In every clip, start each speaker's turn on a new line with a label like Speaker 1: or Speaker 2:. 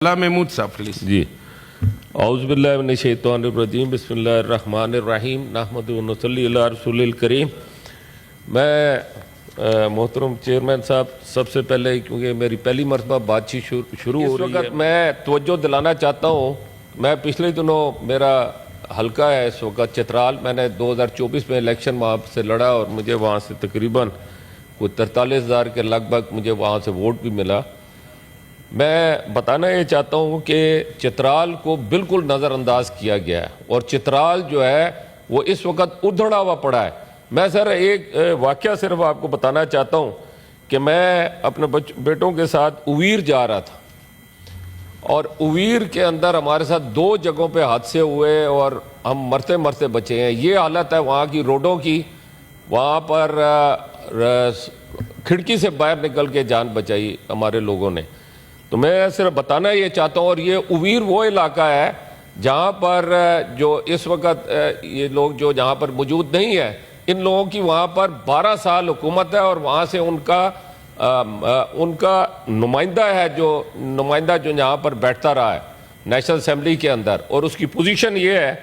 Speaker 1: محمود صاحب پلیز.
Speaker 2: جی اعوذ باللہ من الشیطان الرجیم بسم اللہ الرحمن الرحیم نحمدہ و نصلی علی رسول الکریم. میں محترم چیئرمین صاحب سب سے پہلے کیونکہ میری پہلی مرتبہ بات چیت شروع ہو رہی ہے میں توجہ دلانا چاہتا ہوں. میں پچھلے دنوں میرا حلقہ ہے اس وقت چترال. میں نے 2024 میں الیکشن وہاں سے لڑا اور مجھے وہاں سے تقریباً کوئی 43,000 کے لگ بھگ مجھے وہاں سے ووٹ بھی ملا. میں بتانا یہ چاہتا ہوں کہ چترال کو بالکل نظر انداز کیا گیا ہے اور چترال جو ہے وہ اس وقت ادھڑا ہوا پڑا ہے. میں سر ایک واقعہ صرف آپ کو بتانا چاہتا ہوں کہ میں اپنے بیٹوں کے ساتھ اویر جا رہا تھا اور اویر کے اندر ہمارے ساتھ 2 جگہوں پہ حادثے ہوئے اور ہم مرتے مرتے بچے ہیں. یہ حالت ہے وہاں کی روڈوں کی. وہاں پر کھڑکی سے باہر نکل کے جان بچائی ہمارے لوگوں نے. تو میں صرف بتانا یہ چاہتا ہوں. اور یہ اویر وہ علاقہ ہے جہاں پر جو اس وقت یہ لوگ جو جہاں پر موجود نہیں ہے ان لوگوں کی وہاں پر 12 سال حکومت ہے اور وہاں سے ان کا نمائندہ ہے جو یہاں پر بیٹھتا رہا ہے نیشنل اسمبلی کے اندر. اور اس کی پوزیشن یہ ہے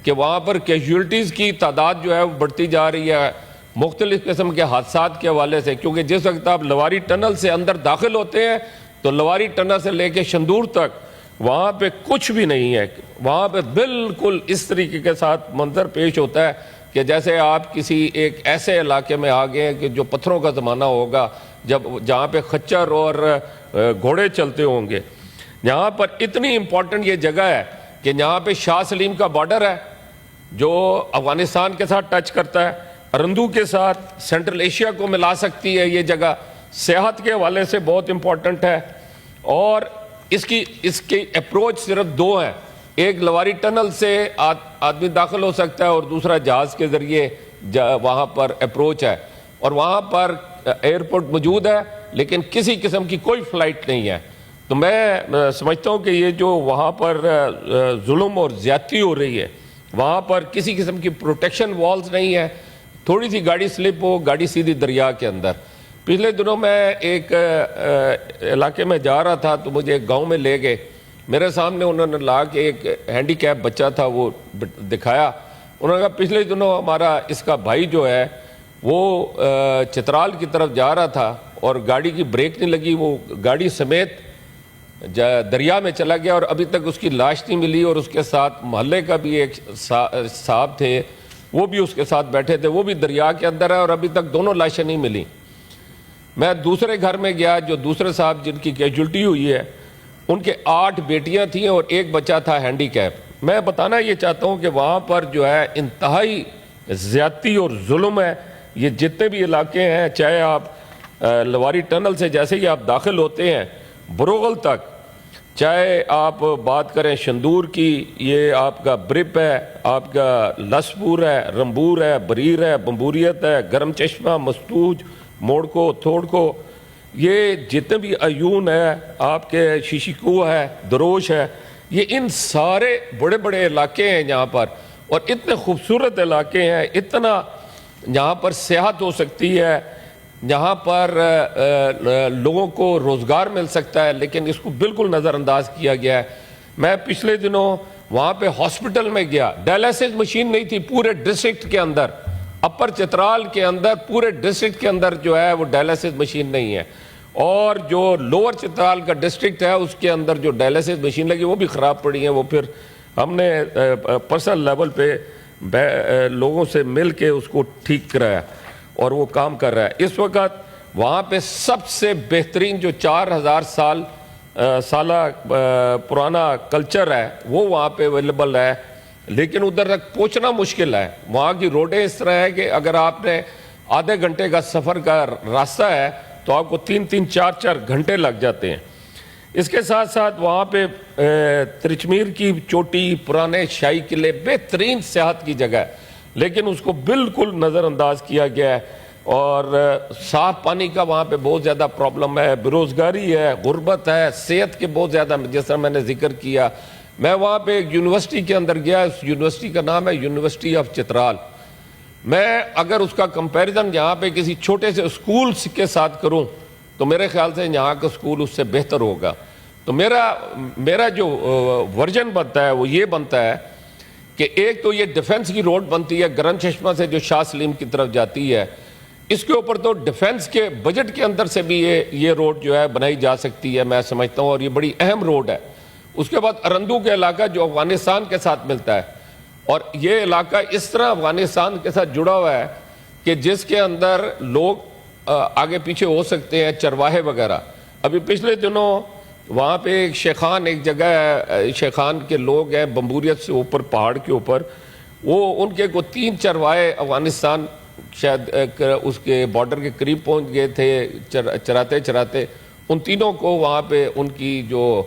Speaker 2: کہ وہاں پر کیجویلٹیز کی تعداد جو ہے وہ بڑھتی جا رہی ہے مختلف قسم کے حادثات کے حوالے سے. کیونکہ جس وقت آپ لواری ٹنل سے اندر داخل ہوتے ہیں تو لواری ٹنل سے لے کے شندور تک وہاں پہ کچھ بھی نہیں ہے. وہاں پہ بالکل اس طریقے کے ساتھ منظر پیش ہوتا ہے کہ جیسے آپ کسی ایک ایسے علاقے میں آ گئے ہیں کہ جو پتھروں کا زمانہ ہوگا جہاں پہ خچر اور گھوڑے چلتے ہوں گے. یہاں پر اتنی امپورٹنٹ یہ جگہ ہے کہ یہاں پہ شاہ سلیم کا بارڈر ہے جو افغانستان کے ساتھ ٹچ کرتا ہے. ارندو کے ساتھ سینٹرل ایشیا کو ملا سکتی ہے یہ جگہ. صحت کے حوالے سے بہت امپورٹنٹ ہے اور اس کی اپروچ صرف 2 ہیں. ایک لواری ٹنل سے آدمی داخل ہو سکتا ہے اور دوسرا جہاز کے ذریعے وہاں پر اپروچ ہے. اور وہاں پر ایئرپورٹ موجود ہے لیکن کسی قسم کی کوئی فلائٹ نہیں ہے. تو میں سمجھتا ہوں کہ یہ جو وہاں پر ظلم اور زیادتی ہو رہی ہے وہاں پر کسی قسم کی پروٹیکشن والز نہیں ہے. تھوڑی سی گاڑی سلپ ہو گاڑی سیدھی دریا کے اندر. پچھلے دنوں میں ایک علاقے میں جا رہا تھا تو مجھے ایک گاؤں میں لے گئے. میرے سامنے انہوں نے لا کے ایک ہینڈی کیپ بچہ تھا وہ دکھایا. انہوں نے کہا پچھلے دنوں ہمارا اس کا بھائی جو ہے وہ چترال کی طرف جا رہا تھا اور گاڑی کی بریک نہیں لگی. وہ گاڑی سمیت دریا میں چلا گیا اور ابھی تک اس کی لاش نہیں ملی. اور اس کے ساتھ محلے کا بھی ایک صاحب تھے وہ بھی اس کے ساتھ بیٹھے تھے. وہ بھی دریا کے اندر ہے اور ابھی تک دونوں لاشیں نہیں ملی. میں دوسرے گھر میں گیا جو دوسرے صاحب جن کی کیجولٹی ہوئی ہے ان کے 8 بیٹیاں تھیں اور ایک بچہ تھا ہینڈی کیپ. میں بتانا یہ چاہتا ہوں کہ وہاں پر جو ہے انتہائی زیادتی اور ظلم ہے. یہ جتنے بھی علاقے ہیں چاہے آپ لواری ٹنل سے جیسے ہی آپ داخل ہوتے ہیں بروغل تک, چاہے آپ بات کریں شندور کی, یہ آپ کا برپ ہے, آپ کا لسپور ہے, رمبور ہے, بریر ہے, بمبوریت ہے, گرم چشمہ, مستوج, موڑ کو, تھوڑ کو, یہ جتنے بھی عیون ہے آپ کے شیشی کوہ ہے, دروش ہے, یہ ان سارے بڑے بڑے علاقے ہیں یہاں پر. اور اتنے خوبصورت علاقے ہیں, اتنا یہاں پر سیاحت ہو سکتی ہے, یہاں پر لوگوں کو روزگار مل سکتا ہے, لیکن اس کو بالکل نظر انداز کیا گیا ہے. میں پچھلے دنوں وہاں پہ ہاسپٹل میں گیا, ڈائلسس مشین نہیں تھی پورے ڈسٹرکٹ کے اندر. اپر چترال کے اندر پورے ڈسٹرکٹ کے اندر جو ہے وہ ڈائلسس مشین نہیں ہے. اور جو لوور چترال کا ڈسٹرکٹ ہے اس کے اندر جو ڈائلسس مشین لگی وہ بھی خراب پڑی ہیں. وہ پھر ہم نے پرسنل لیول پہ لوگوں سے مل کے اس کو ٹھیک کرایا اور وہ کام کر رہا ہے. اس وقت وہاں پہ سب سے بہترین جو 4000 سالہ پرانا کلچر ہے وہ وہاں پہ اویلیبل ہے, لیکن ادھر تک پہنچنا مشکل ہے. وہاں کی روڈیں اس طرح ہے کہ اگر آپ نے آدھے گھنٹے کا سفر کا راستہ ہے تو آپ کو 3-3, 4-4 گھنٹے لگ جاتے ہیں. اس کے ساتھ ساتھ وہاں پہ ترچمیر کی چوٹی, پرانے شاہی قلعے, بہترین سیاحت کی جگہ ہے, لیکن اس کو بالکل نظر انداز کیا گیا ہے. اور صاف پانی کا وہاں پہ بہت زیادہ پرابلم ہے, بیروزگاری ہے, غربت ہے, صحت کے بہت زیادہ, جس طرح میں نے ذکر کیا. میں وہاں پہ ایک یونیورسٹی کے اندر گیا, اس یونیورسٹی کا نام ہے یونیورسٹی آف چترال. میں اگر اس کا کمپیریزن یہاں پہ کسی چھوٹے سے اسکول کے ساتھ کروں تو میرے خیال سے یہاں کا اسکول اس سے بہتر ہوگا. تو میرا جو ورژن بنتا ہے وہ یہ بنتا ہے کہ ایک تو یہ ڈیفنس کی روڈ بنتی ہے گرن چشمہ سے جو شاہ سلیم کی طرف جاتی ہے، اس کے اوپر تو ڈیفنس کے بجٹ کے اندر سے بھی یہ روڈ جو ہے بنائی جا سکتی ہے میں سمجھتا ہوں، اور یہ بڑی اہم روڈ ہے۔ اس کے بعد ارندو کے علاقہ جو افغانستان کے ساتھ ملتا ہے، اور یہ علاقہ اس طرح افغانستان کے ساتھ جڑا ہوا ہے کہ جس کے اندر لوگ آگے پیچھے ہو سکتے ہیں، چرواہے وغیرہ۔ ابھی پچھلے دنوں وہاں پہ ایک شیخان ایک جگہ ہے، شیخان کے لوگ ہیں بمبوریت سے اوپر پہاڑ کے اوپر، وہ ان کے کو 3 چرواہے افغانستان شاید اس کے بارڈر کے قریب پہنچ گئے تھے چراتے چراتے، ان تینوں کو وہاں پہ ان کی جو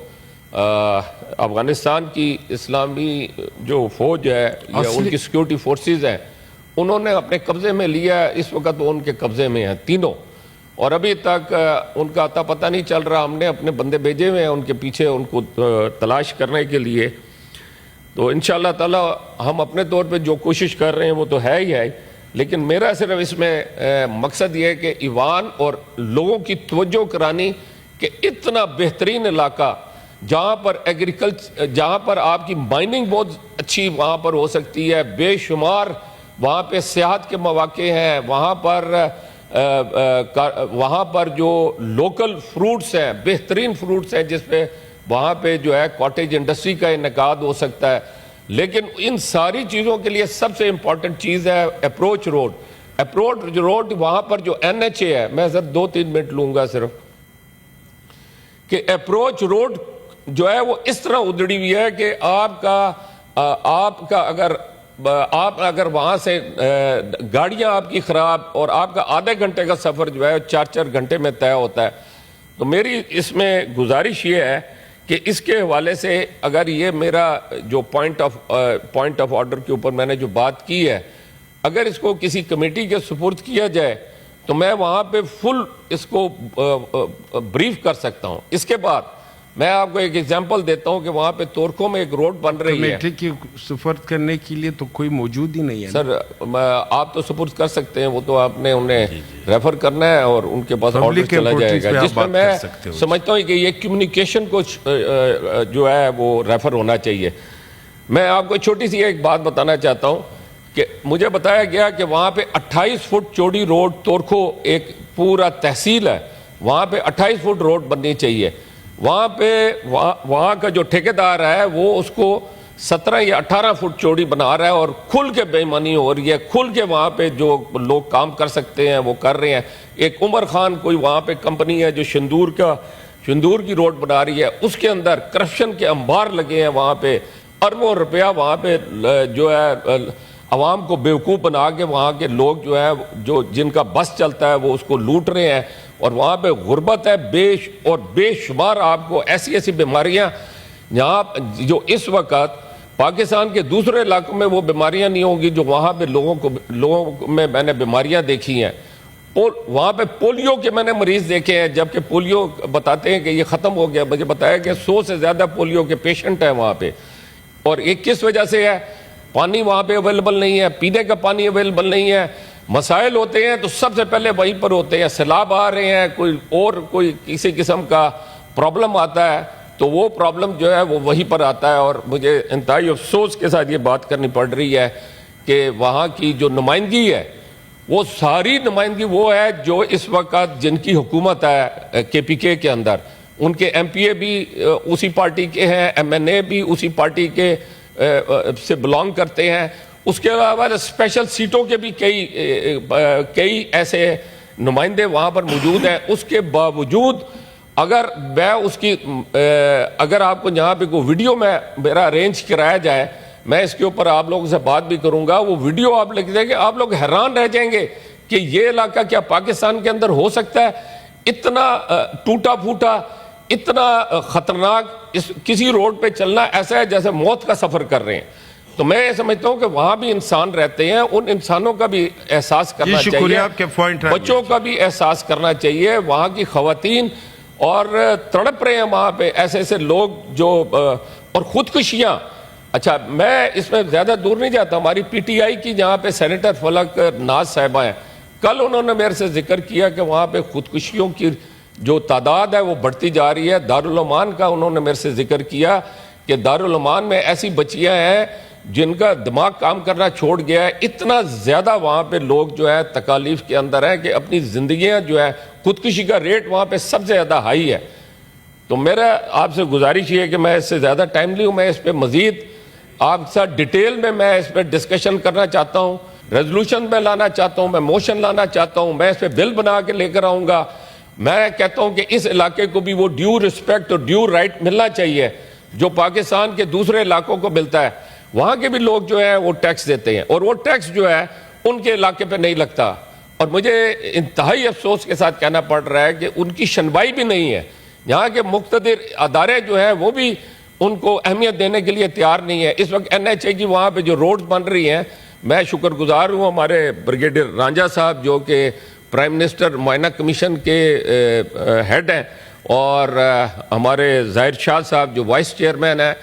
Speaker 2: افغانستان کی اسلامی جو فوج ہے یا ان کی سیکیورٹی فورسز ہیں انہوں نے اپنے قبضے میں لیا، اس وقت وہ ان کے قبضے میں ہیں تینوں، اور ابھی تک ان کا اتا پتہ نہیں چل رہا۔ ہم نے اپنے بندے بھیجے ہوئے ہیں ان کے پیچھے ان کو تلاش کرنے کے لیے، تو انشاءاللہ تعالی ہم اپنے طور پہ جو کوشش کر رہے ہیں وہ تو ہے ہی ہے، لیکن میرا صرف اس میں مقصد یہ ہے کہ ایوان اور لوگوں کی توجہ کرانی کہ اتنا بہترین علاقہ جہاں پر ایگریکلچر، جہاں پر آپ کی مائننگ بہت اچھی وہاں پر ہو سکتی ہے، بے شمار وہاں پہ سیاحت کے مواقع ہیں، وہاں پر جو لوکل فروٹس ہیں، بہترین فروٹس ہیں جس پہ وہاں پہ جو ہے کاٹیج انڈسٹری کا انعقاد ہو سکتا ہے، لیکن ان ساری چیزوں کے لیے سب سے امپورٹنٹ چیز ہے اپروچ روڈ وہاں پر جو NHA ہے، میں صرف 2-3 منٹ لوں گا صرف، کہ اپروچ روڈ جو ہے وہ اس طرح ادڑی ہوئی ہے کہ آپ کا اگر وہاں سے گاڑیاں آپ کی خراب اور آپ کا آدھے گھنٹے کا سفر جو ہے 4 گھنٹے میں طے ہوتا ہے، تو میری اس میں گزارش یہ ہے کہ اس کے حوالے سے اگر یہ میرا جو پوائنٹ آف آرڈر کے اوپر میں نے جو بات کی ہے، اگر اس کو کسی کمیٹی کے سپرد کیا جائے تو میں وہاں پہ فل اس کو بریف کر سکتا ہوں۔ اس کے بعد میں آپ کو ایک ایگزامپل دیتا ہوں کہ وہاں پہ تورکھوں میں ایک روڈ بن رہی ہے۔
Speaker 1: کمیٹی کی سپرد کرنے کے لیے تو کوئی موجود ہی نہیں ہے
Speaker 2: سر، آپ تو سپرد کر سکتے ہیں، وہ تو آپ نے انہیں ریفر کرنا ہے اور ان کے پاس آرڈر چلا جائے گا، جس میں میں سمجھتا ہوں کہ یہ کمیونیکیشن کو جو ہے وہ ریفر ہونا چاہیے۔ میں آپ کو چھوٹی سی ایک بات بتانا چاہتا ہوں کہ مجھے بتایا گیا کہ وہاں پہ 28 فٹ چوڑی روڈ، تورکھو ایک پورا تحصیل ہے، وہاں پہ 28 فٹ روڈ بننی چاہیے۔ وہاں کا جو ٹھیکیدار ہے وہ اس کو 17 یا 18 فٹ چوڑی بنا رہا ہے، اور کھل کے بے ایمانی ہو رہی ہے، کھل کے وہاں پہ جو لوگ کام کر سکتے ہیں وہ کر رہے ہیں۔ ایک عمر خان کوئی وہاں پہ کمپنی ہے جو شندور کی روڈ بنا رہی ہے، اس کے اندر کرپشن کے انبار لگے ہیں، وہاں پہ اربوں روپیہ وہاں پہ جو ہے عوام کو بیوقوف بنا کے وہاں کے لوگ جو ہے جن کا بس چلتا ہے وہ اس کو لوٹ رہے ہیں، اور وہاں پہ غربت ہے بے شمار۔ آپ کو ایسی بیماریاں یہاں جو اس وقت پاکستان کے دوسرے علاقوں میں وہ بیماریاں نہیں ہوں گی جو وہاں پہ لوگوں میں میں نے بیماریاں دیکھی ہیں۔ وہاں پہ پولیو کے میں نے مریض دیکھے ہیں، جبکہ پولیو بتاتے ہیں کہ یہ ختم ہو گیا، مجھے بتایا کہ 100 سے زیادہ پولیو کے پیشنٹ ہیں وہاں پہ، اور یہ کس وجہ سے ہے؟ پانی وہاں پہ اویلیبل نہیں ہے، پینے کا پانی اویلیبل نہیں ہے۔ مسائل ہوتے ہیں تو سب سے پہلے وہیں پر ہوتے ہیں، سیلاب آ رہے ہیں، کوئی کسی قسم کا پرابلم آتا ہے تو وہ پرابلم جو ہے وہ وہیں پر آتا ہے۔ اور مجھے انتہائی افسوس کے ساتھ یہ بات کرنی پڑ رہی ہے کہ وہاں کی جو نمائندگی ہے وہ ساری نمائندگی وہ ہے جو اس وقت جن کی حکومت ہے KPK کے اندر، ان کے MPA بھی اسی پارٹی کے ہیں، MNA بھی اسی پارٹی کے سے بلانگ کرتے ہیں، اس کے علاوہ اسپیشل سیٹوں کے بھی کئی ایسے نمائندے وہاں پر موجود ہیں۔ اس کے باوجود اگر آپ کو یہاں پہ کوئی ویڈیو میں میرا ارینج کرایا جائے، میں اس کے اوپر آپ لوگوں سے بات بھی کروں گا، وہ ویڈیو آپ لکھ دیں گے، آپ لوگ حیران رہ جائیں گے کہ یہ علاقہ کیا پاکستان کے اندر ہو سکتا ہے؟ اتنا ٹوٹا پھوٹا، اتنا خطرناک، کسی روڈ پہ چلنا ایسا ہے جیسے موت کا سفر کر رہے ہیں۔ تو میں سمجھتا ہوں کہ وہاں بھی انسان رہتے ہیں، ان انسانوں کا بھی احساس کرنا چاہیے، بچوں کا بھی احساس کرنا چاہیے، وہاں کی خواتین اور تڑپ رہے ہیں وہاں پہ ایسے لوگ جو اور خودکشیاں۔ اچھا، میں اس میں زیادہ دور نہیں جاتا، ہماری PTI کی جہاں پہ سینیٹر فلک ناز صاحبہ ہیں، کل انہوں نے میرے سے ذکر کیا کہ وہاں پہ خودکشیوں کی جو تعداد ہے وہ بڑھتی جا رہی ہے. دارالعمان کا انہوں نے میرے سے ذکر کیا کہ دارالعمان میں ایسی بچیاں ہیں جن کا دماغ کام کرنا چھوڑ گیا ہے. اتنا زیادہ وہاں پہ لوگ جو ہے تکالیف کے اندر ہیں کہ اپنی زندگیاں جو ہے خودکشی کا ریٹ وہاں پہ سب سے زیادہ ہائی ہے. تو میرا آپ سے گزارش یہ ہے کہ میں اس سے زیادہ ٹائم لوں, میں اس پہ مزید آپ کے ساتھ ڈیٹیل میں اس پہ ڈسکشن کرنا چاہتا ہوں, ریزولوشن میں لانا چاہتا ہوں, میں موشن لانا چاہتا ہوں, میں اس پہ بل بنا کے لے کر آؤں گا. میں کہتا ہوں کہ اس علاقے کو بھی وہ ڈیو رسپیکٹ اور ڈیو رائٹ ملنا چاہیے جو پاکستان کے دوسرے علاقوں کو ملتا ہے. وہاں کے بھی لوگ جو ہیں وہ ٹیکس دیتے ہیں اور وہ ٹیکس جو ہے ان کے علاقے پہ نہیں لگتا, اور مجھے انتہائی افسوس کے ساتھ کہنا پڑ رہا ہے کہ ان کی شنوائی بھی نہیں ہے. یہاں کے مقتدر ادارے جو ہیں وہ بھی ان کو اہمیت دینے کے لیے تیار نہیں ہے. اس وقت NHA کی وہاں پہ جو روڈز بن رہی ہیں, میں شکر گزار ہوں ہمارے بریگیڈیئر رانجھا صاحب جو کہ پرائم منسٹر معائنہ کمیشن کے ہیڈ ہیں, اور ہمارے ظاہر شاہ صاحب جو وائس چیئرمین ہیں,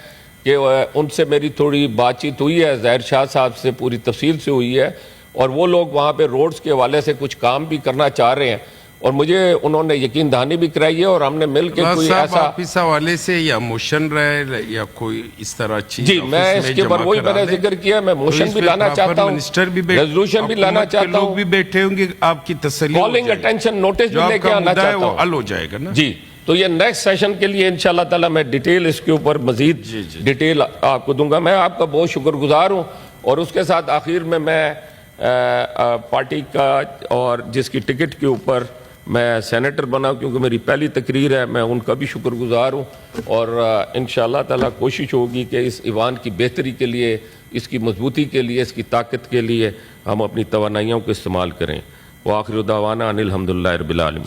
Speaker 2: کہ ان سے میری تھوڑی بات چیت ہوئی ہے, ظاہر شاہ صاحب سے پوری تفصیل سے ہوئی ہے, اور وہ لوگ وہاں پہ روڈز کے حوالے سے کچھ کام بھی کرنا چاہ رہے ہیں, اور مجھے انہوں نے یقین دہانی بھی کرائی ہے, اور ہم نے مل کے کوئی ایسا
Speaker 1: آپ اس حوالے سے یا موشن رہے یا کوئی اس طرح چیز.
Speaker 2: جی میں اس کے اوپر وہی میں نے ذکر کیا, میں موشن بھی لانا چاہتا ہوں, ریزولوشن بھی لانا چاہتا ہوں,
Speaker 1: لوگ بھی بیٹھے ہوں گے, آپ کی تسلی
Speaker 2: کالنگ اٹینشن نوٹس بھی لے کے آنا چاہتا ہوں,
Speaker 1: حل ہو جائے گا نا.
Speaker 2: جی تو یہ نیکسٹ سیشن کے لیے انشاءاللہ تعالی میں ڈیٹیل اس کے اوپر مزید ڈیٹیل آپ کو دوں گا. میں آپ کا بہت شکر گزار ہوں, اور اس کے ساتھ آخر میں پارٹی کا اور جس کی ٹکٹ کے اوپر میں سینیٹر بنا کیونکہ میری پہلی تقریر ہے, میں ان کا بھی شکر گزار ہوں, اور انشاءاللہ تعالی کوشش ہوگی کہ اس ایوان کی بہتری کے لیے, اس کی مضبوطی کے لیے, اس کی طاقت کے لیے ہم اپنی توانائیوں کو استعمال کریں. وآخر دعوانا ان الحمدللہ رب العالمین.